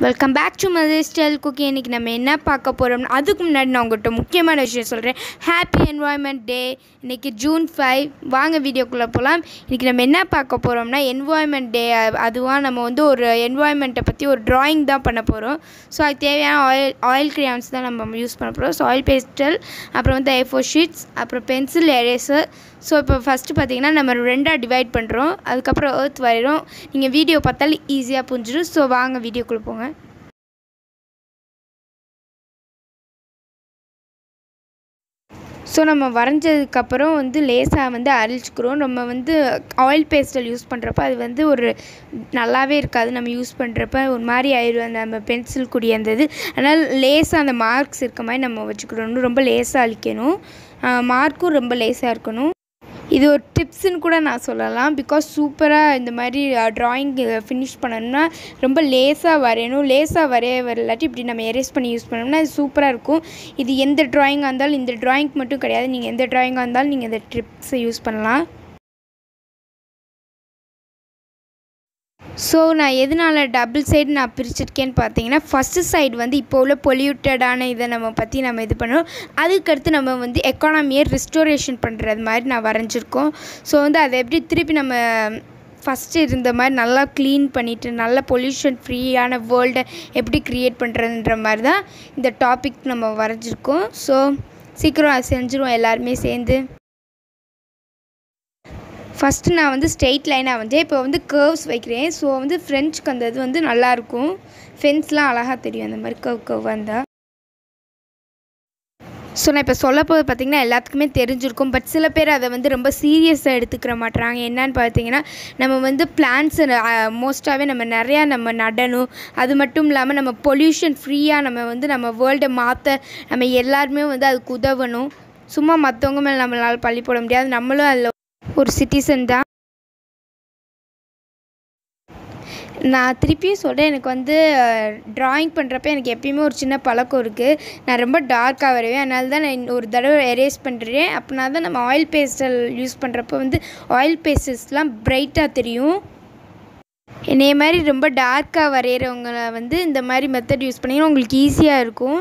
Welcome back to mother style cooking. இன்றைக்கி நம்ம என்ன பார்க்க போகிறோம்னா, அதுக்கு முன்னாடி நான் உங்கள்கிட்ட முக்கியமான விஷயம் சொல்கிறேன். ஹாப்பி என்வாயர்மெண்ட் டே. இன்றைக்கி June 5. வாங்க வீடியோக்குள்ளே போகலாம். இன்றைக்கி நம்ம என்ன பார்க்க போகிறோம்னா என்வாயர்மெண்ட் டே. அதுவாக நம்ம ஒரு என்வாயர்மெண்ட்டை பற்றி ஒரு ட்ராயிங் தான் பண்ண போகிறோம். ஸோ அதுக்கு தேவையான ஆயில் கிரையான்ஸ் தான் நம்ம யூஸ் பண்ண போகிறோம். ஸோ ஆயில் பேஸ்டல், அப்புறம் A4 ஷீட்ஸ், அப்புறம் பென்சில், எரேசர். ஸோ இப்போ ஃபஸ்ட்டு பார்த்திங்கன்னா நம்ம 2ஆக டிவைட் பண்ணுறோம். அதுக்கப்புறம் எர்த் வரைகிறோம். நீங்கள் வீடியோ பார்த்தாலும் ஈஸியாக புரிஞ்சிடும். ஸோ வாங்க வீடியோக்குள்ளே போங்க. ஸோ நம்ம வரைஞ்சதுக்கப்புறம் லேசாக அரைச்சிக்கிறோம். நம்ம ஆயில் பேஸ்டல் யூஸ் பண்ணுறப்ப அது ஒரு நல்லாவே இருக்காது. நம்ம யூஸ் பண்ணுறப்ப ஒரு மாதிரி ஆயிடும் அந்த நம்ம பென்சில் கூடிய அந்த இது. அதனால் லேசாக அந்த மார்க்ஸ் இருக்க மாதிரி நம்ம வச்சுக்கிறோம். ரொம்ப லேசாக அழிக்கணும். மார்க்கும் ரொம்ப லேசாக இருக்கணும். இது ஒரு டிப்ஸுன்னு கூட நான் சொல்லலாம். பிகாஸ் சூப்பராக இந்த மாதிரி ட்ராயிங் ஃபினிஷ் பண்ணணும்னா ரொம்ப லேசாக வரையணும். லேசாக வரலாட்டி இப்படி நம்ம எரேஸ் பண்ணி யூஸ் பண்ணோம்னா அது சூப்பராக இருக்கும். இது எந்த ட்ராயிங்காக இருந்தாலும், இந்த ட்ராயிங்க் மட்டும் கிடையாது, நீங்கள் எந்த ட்ராயிங்காக இருந்தாலும் நீங்கள் இந்த டிப்ஸை யூஸ் பண்ணலாம். ஸோ நான் எதனால் டபுள் சைடு நான் பிரிச்சிருக்கேன்னு பார்த்தீங்கன்னா, ஃபஸ்ட்டு சைடு இப்போ உள்ள பொல்யூட்டடான இதை நம்ம இது பண்ணுவோம். அதுக்கடுத்து நம்ம எக்கானமியை ரிஸ்டோரேஷன் பண்ணுறது மாதிரி நான் வரைஞ்சிருக்கோம். ஸோ அதை எப்படி திருப்பி நம்ம ஃபஸ்ட்டு இருந்த மாதிரி நல்லா க்ளீன் பண்ணிவிட்டு நல்ல பொல்யூஷன் ஃப்ரீயான வேர்ல்டை எப்படி க்ரியேட் பண்ணுறதுன்ற மாதிரி தான் இந்த டாபிக் நம்ம வரைஞ்சிருக்கோம். ஸோ சீக்கிரம் அதை செஞ்சுருவோம் எல்லாருமே சேர்ந்து. ஃபஸ்ட்டு நான் ஸ்ட்ரெயிட் லைனாக இப்போ கர்வ்ஸ் வைக்கிறேன். ஸோ ஃப்ரெஞ்சுக்கு அந்த இது நல்லாயிருக்கும். ஃபென்ஸ்லாம் அழகாக தெரியும் அந்த மாதிரி கர்வ் வந்தால். ஸோ நான் இப்போ சொல்ல போது பார்த்திங்கன்னா எல்லாத்துக்குமே தெரிஞ்சிருக்கும். பட் சில பேர் அதை ரொம்ப சீரியஸாக எடுத்துக்கிற மாட்டுறாங்க. என்னன்னு பார்த்தீங்கன்னா, நம்ம பிளான்ட்ஸை மோஸ்ட்டாகவே நம்ம நிறையா நம்ம நடணும். அது மட்டும் இல்லாமல் நம்ம பொல்யூஷன் ஃப்ரீயாக நம்ம வேர்ல்டை மாற்ற நம்ம எல்லாருமே அதுக்கு உதவணும். சும்மா மற்றவங்க மேலே நம்மளால் பழி போட முடியாது. நம்மளும் அதில் ஒரு சிட்டிசன் தான். நான் திருப்பியும் சொல்கிறேன், எனக்கு ட்ராயிங் பண்ணுறப்ப எனக்கு எப்பயுமே ஒரு சின்ன பழக்கம் இருக்குது. நான் ரொம்ப டார்க்காக வரைவேன். அதனால தான் நான் ஒரு தடவை எரேஸ் பண்ணுறேன். அப்படின்னா தான் நம்ம ஆயில் பேஸ்டல் யூஸ் பண்ணுறப்போ ஆயில் பேஸ்டல்ஸ்லாம் பிரைட்டாக தெரியும். என்னைய மாதிரி ரொம்ப டார்க்காக வரைகிறவங்கள இந்த மாதிரி மெத்தட் யூஸ் பண்ணிங்கன்னா உங்களுக்கு ஈஸியாக இருக்கும்.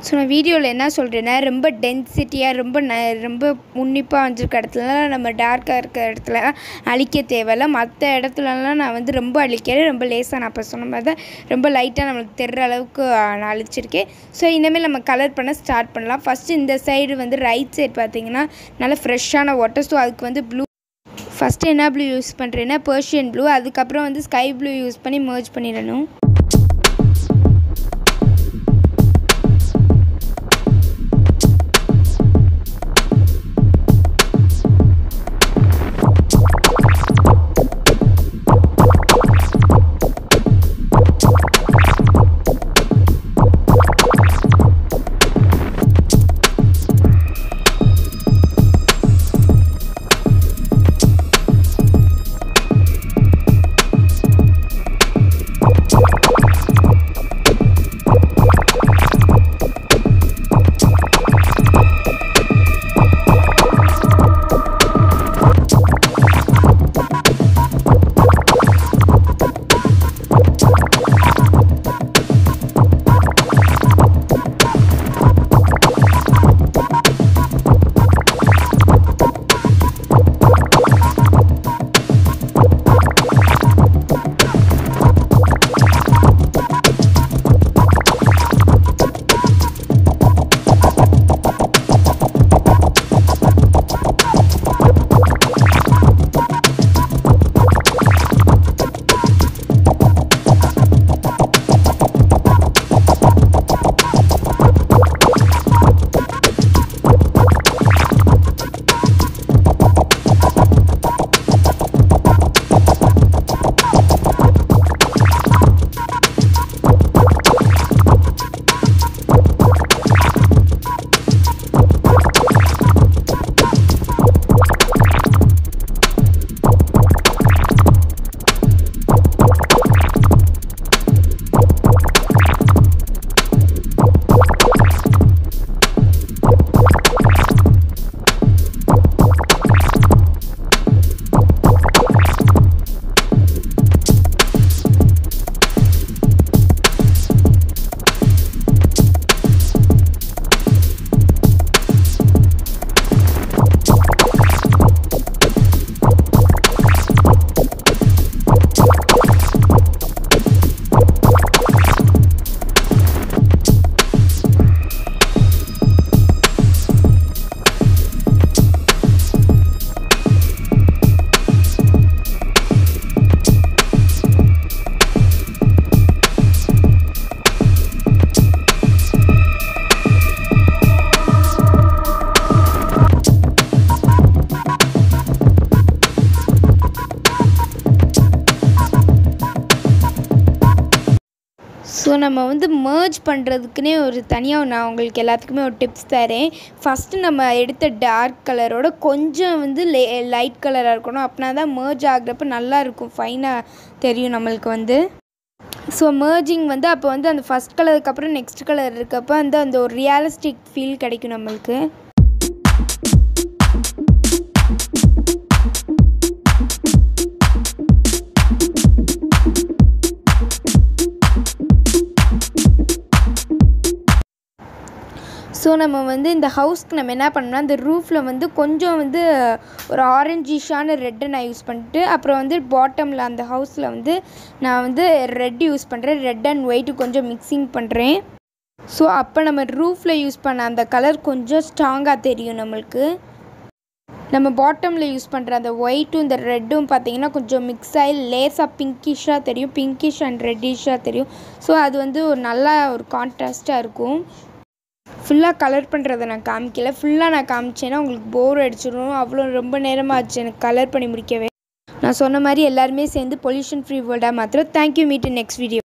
ஸோ நான் வீடியோவில் என்ன சொல்கிறேன்னா ரொம்ப டென்சிட்டியாக ரொம்ப உன்னிப்பாக வந்துருக்க இடத்துலலாம் நம்ம டார்க்காக இருக்க இடத்துல அழிக்க தேவையில்ல. மற்ற இடத்துலலாம் நான் வந்து ரொம்ப அழிக்கிறேன். ரொம்ப லேசாக நான் இப்போ சொன்ன மாதிரி தான் ரொம்ப லைட்டாக நம்மளுக்கு தெரிகிற அளவுக்கு நான் அழிச்சிருக்கேன். ஸோ இனிமேல் நம்ம கலர் பண்ண ஸ்டார்ட் பண்ணலாம். ஃபஸ்ட்டு இந்த சைடு வந்து ரைட் சைடு பார்த்திங்கன்னா நல்லா ஃப்ரெஷ்ஷான வாட்டர். ஸோ அதுக்கு வந்து ப்ளூ ஃபஸ்ட்டு என்ன ப்ளூ யூஸ் பண்ணுறேன்னா பர்ஷியன் ப்ளூ. அதுக்கப்புறம் வந்து ஸ்கை ப்ளூ யூஸ் பண்ணி மர்ஜ் பண்ணிடணும். ஸோ நம்ம வந்து மர்ஜ் பண்ணுறதுக்குன்னே ஒரு தனியாக நான் உங்களுக்கு எல்லாத்துக்குமே ஒரு டிப்ஸ் தரேன். ஃபஸ்ட்டு நம்ம எடுத்த டார்க் கலரோட கொஞ்சம் வந்து லைட் கலராக இருக்கணும். அப்படின்னா தான் மர்ஜ் ஆகுறப்ப நல்லாயிருக்கும், ஃபைனாக தெரியும் நம்மளுக்கு வந்து. ஸோ மர்ஜிங் வந்து அப்போ வந்து அந்த ஃபஸ்ட் கலருக்கு அப்புறம் நெக்ஸ்ட் கலர் இருக்கப்போ வந்து அந்த ஒரு ரியலிஸ்டிக் ஃபீல் கிடைக்கும் நம்மளுக்கு. ஸோ நம்ம வந்து இந்த ஹவுஸ்க்கு நம்ம என்ன பண்ணோம்னா இந்த ரூஃபில் வந்து கொஞ்சம் வந்து ஒரு ஆரஞ்சிஷான ரெட்டை நான் யூஸ் பண்ணிட்டு அப்புறம் வந்து பாட்டமில் அந்த ஹவுஸில் வந்து நான் வந்து ரெட் யூஸ் பண்ணுறேன். ரெட் அண்ட் ஒயிட்டு கொஞ்சம் மிக்சிங் பண்ணுறேன். ஸோ அப்போ நம்ம ரூஃபில் யூஸ் பண்ண அந்த கலர் கொஞ்சம் ஸ்ட்ராங்காக தெரியும் நம்மளுக்கு. நம்ம பாட்டமில் யூஸ் பண்ணுற அந்த ஒயிட்டும் இந்த ரெட்டும் பார்த்திங்கன்னா கொஞ்சம் மிக்ஸ் ஆகி லேஸாக பிங்கிஷாக தெரியும், பிங்கிஷ் அண்ட் ரெட்டிஷாக தெரியும். ஸோ அது வந்து ஒரு நல்லா ஒரு கான்ட்ராஸ்ட்டாக இருக்கும். ஃபுல்லாக கலர் பண்ணுறதை நான் காமிக்கல. ஃபுல்லாக நான் காமிச்சேன்னா உங்களுக்கு போர் அடிச்சிடும். அவ்வளோ ரொம்ப நேரமாக ஆச்சு எனக்கு கலர் பண்ணி முடிக்கவே. நான் சொன்ன மாதிரி எல்லாருமே சேர்ந்து பொல்யூஷன் ஃப்ரீ வேர்ல்டாக மாத்திரம். Thank you, meet in next video.